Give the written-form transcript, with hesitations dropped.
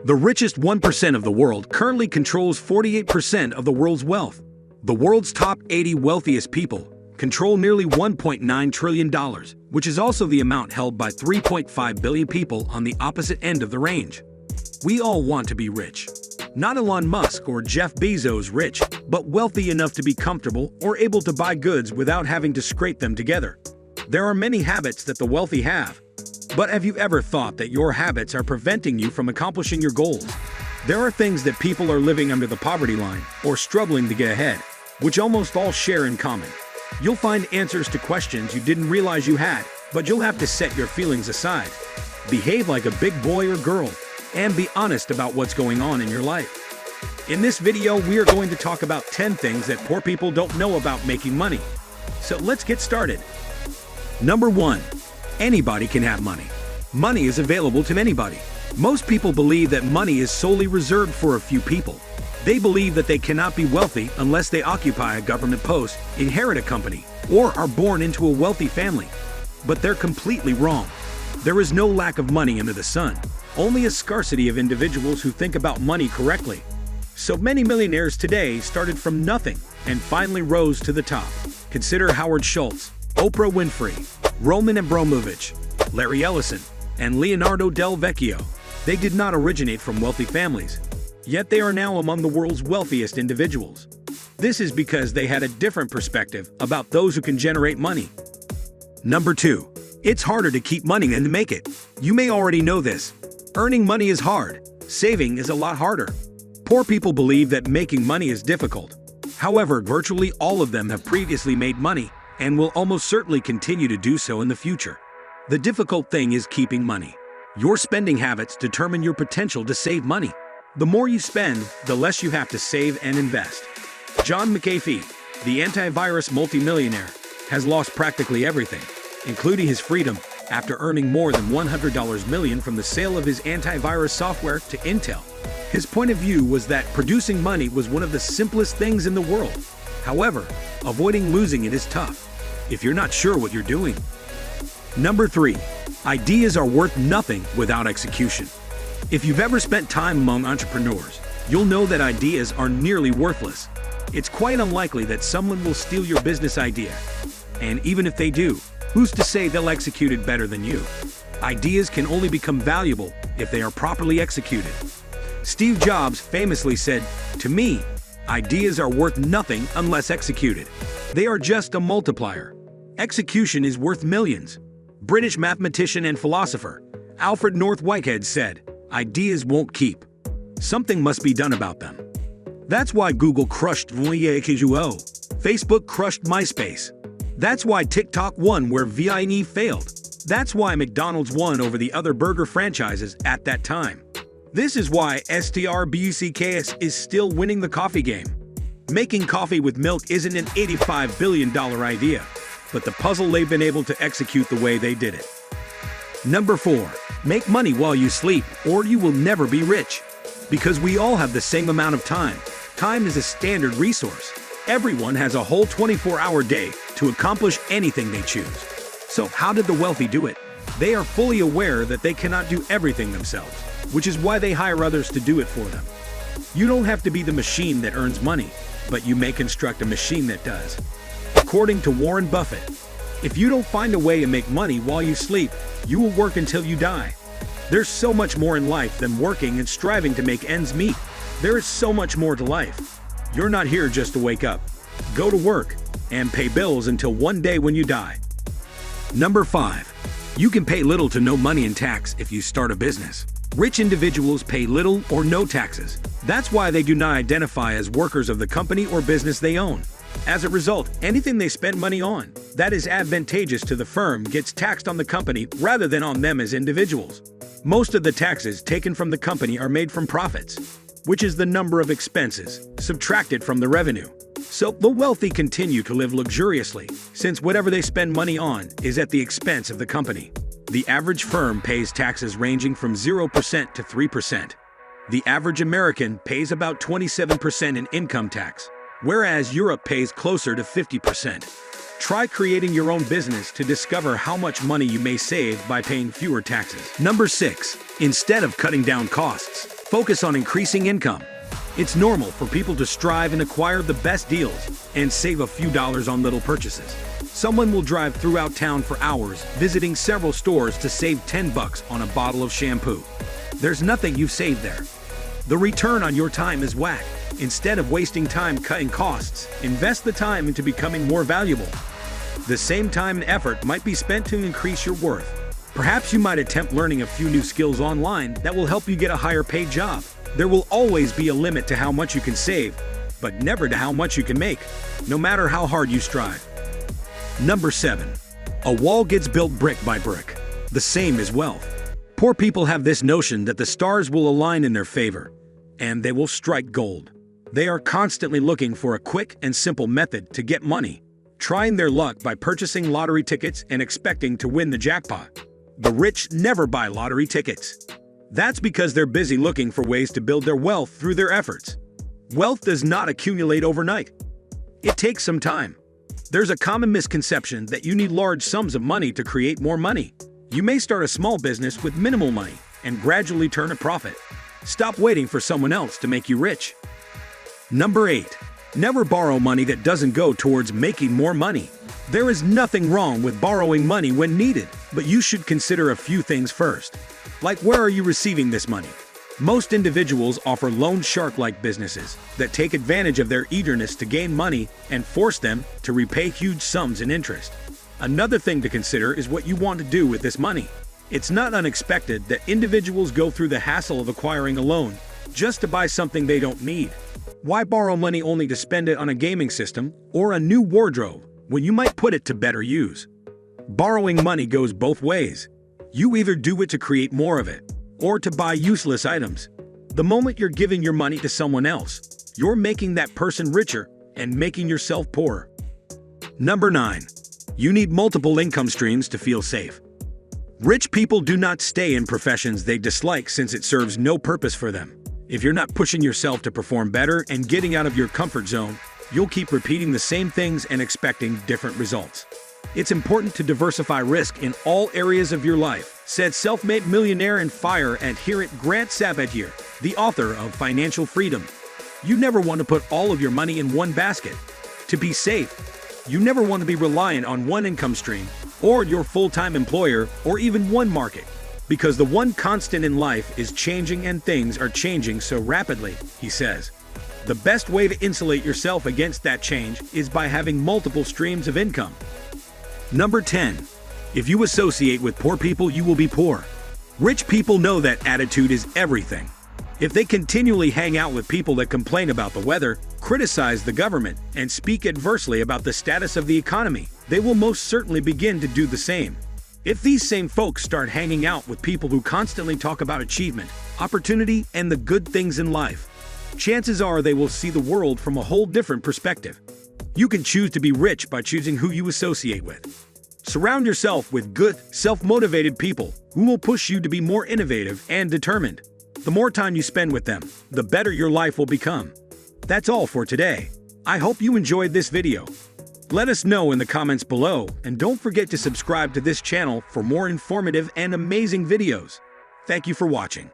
The richest 1% of the world currently controls 48% of the world's wealth. The world's top 80 wealthiest people control nearly $1.9 trillion, which is also the amount held by 3.5 billion people on the opposite end of the range. We all want to be rich. Not Elon Musk or Jeff Bezos rich, but wealthy enough to be comfortable or able to buy goods without having to scrape them together. There are many habits that the wealthy have. But have you ever thought that your habits are preventing you from accomplishing your goals? There are things that people are living under the poverty line or struggling to get ahead, which almost all share in common. You'll find answers to questions you didn't realize you had, but you'll have to set your feelings aside. Behave like a big boy or girl, and be honest about what's going on in your life. In this video, we are going to talk about 10 things that poor people don't know about making money. So let's get started. Number 1. Anybody can have money. Money is available to anybody. Most people believe that money is solely reserved for a few people. They believe that they cannot be wealthy unless they occupy a government post, inherit a company, or are born into a wealthy family. But they're completely wrong. There is no lack of money under the sun, only a scarcity of individuals who think about money correctly. So many millionaires today started from nothing and finally rose to the top. Consider Howard Schultz, Oprah Winfrey, Roman Abramovich, Larry Ellison, and Leonardo Del Vecchio. They did not originate from wealthy families, yet they are now among the world's wealthiest individuals. This is because they had a different perspective about those who can generate money. Number 2. It's harder to keep money than to make it. You may already know this. Earning money is hard. Saving is a lot harder. Poor people believe that making money is difficult. However, virtually all of them have previously made money and will almost certainly continue to do so in the future. The difficult thing is keeping money. Your spending habits determine your potential to save money. The more you spend, the less you have to save and invest. John McAfee, the antivirus multimillionaire, has lost practically everything, including his freedom, after earning more than $100 million from the sale of his antivirus software to Intel. His point of view was that producing money was one of the simplest things in the world. However, avoiding losing it is tough if you're not sure what you're doing. Number 3. Ideas are worth nothing without execution. If you've ever spent time among entrepreneurs, you'll know that ideas are nearly worthless. It's quite unlikely that someone will steal your business idea. And even if they do, who's to say they'll execute it better than you? Ideas can only become valuable if they are properly executed. Steve Jobs famously said, "To me, ideas are worth nothing unless executed. They are just a multiplier. Execution is worth millions." British mathematician and philosopher Alfred North Whitehead said, "Ideas won't keep. Something must be done about them." That's why Google crushed Facebook crushed MySpace. That's why TikTok won where Vine failed. That's why McDonald's won over the other burger franchises at that time. This is why Starbucks is still winning the coffee game. Making coffee with milk isn't an $85 billion idea, but the puzzle they've been able to execute the way they did it. Number 4. Make money while you sleep, or you will never be rich. Because we all have the same amount of time. Time is a standard resource. Everyone has a whole 24-hour day to accomplish anything they choose. So how did the wealthy do it? They are fully aware that they cannot do everything themselves, which is why they hire others to do it for them. You don't have to be the machine that earns money, but you may construct a machine that does. According to Warren Buffett, if you don't find a way to make money while you sleep, you will work until you die. There's so much more in life than working and striving to make ends meet. There is so much more to life. You're not here just to wake up, go to work, and pay bills until one day when you die. Number 5. You can pay little to no money in tax if you start a business. Rich individuals pay little or no taxes. That's why they do not identify as workers of the company or business they own. As a result, anything they spend money on that is advantageous to the firm gets taxed on the company rather than on them as individuals. Most of the taxes taken from the company are made from profits, which is the number of expenses subtracted from the revenue. So the wealthy continue to live luxuriously, since whatever they spend money on is at the expense of the company. The average firm pays taxes ranging from 0% to 3%. The average American pays about 27% in income tax, whereas Europe pays closer to 50%. Try creating your own business to discover how much money you may save by paying fewer taxes. Number 6. Instead of cutting down costs, Focus on increasing income. It's normal for people to strive and acquire the best deals and save a few dollars on little purchases. Someone will drive throughout town for hours, visiting several stores to save $10 on a bottle of shampoo. There's nothing you've saved there. The return on your time is whack. Instead of wasting time cutting costs, invest the time into becoming more valuable. The same time and effort might be spent to increase your worth. Perhaps you might attempt learning a few new skills online that will help you get a higher paid job. There will always be a limit to how much you can save, but never to how much you can make, no matter how hard you strive. Number 7. A wall gets built brick by brick. The same is wealth. Poor people have this notion that the stars will align in their favor, and they will strike gold. They are constantly looking for a quick and simple method to get money, trying their luck by purchasing lottery tickets and expecting to win the jackpot. The rich never buy lottery tickets. That's because they're busy looking for ways to build their wealth through their efforts. Wealth does not accumulate overnight. It takes some time. There's a common misconception that you need large sums of money to create more money. You may start a small business with minimal money and gradually turn a profit. Stop waiting for someone else to make you rich. Number 8. Never borrow money that doesn't go towards making more money. There is nothing wrong with borrowing money when needed, but you should consider a few things first. Like, where are you receiving this money? Most individuals offer loan shark-like businesses that take advantage of their eagerness to gain money and force them to repay huge sums in interest. Another thing to consider is what you want to do with this money. It's not unexpected that individuals go through the hassle of acquiring a loan just to buy something they don't need. Why borrow money only to spend it on a gaming system or a new wardrobe when you might put it to better use? Borrowing money goes both ways. You either do it to create more of it or to buy useless items. The moment you're giving your money to someone else, you're making that person richer and making yourself poorer. Number 9. You need multiple income streams to feel safe. Rich people do not stay in professions they dislike since it serves no purpose for them. If you're not pushing yourself to perform better and getting out of your comfort zone, you'll keep repeating the same things and expecting different results. It's important to diversify risk in all areas of your life, said self-made millionaire and fire adherent Grant Sabatier, the author of Financial Freedom. You never want to put all of your money in one basket. To be safe, you never want to be reliant on one income stream, or your full-time employer, or even one market. Because the one constant in life is changing and things are changing so rapidly, he says. The best way to insulate yourself against that change is by having multiple streams of income. Number 10. If you associate with poor people, you will be poor. Rich people know that attitude is everything. If they continually hang out with people that complain about the weather, criticize the government, and speak adversely about the status of the economy, they will most certainly begin to do the same. If these same folks start hanging out with people who constantly talk about achievement, opportunity, and the good things in life, chances are they will see the world from a whole different perspective. You can choose to be rich by choosing who you associate with. Surround yourself with good, self-motivated people who will push you to be more innovative and determined. The more time you spend with them, the better your life will become. That's all for today. I hope you enjoyed this video. Let us know in the comments below, and don't forget to subscribe to this channel for more informative and amazing videos. Thank you for watching.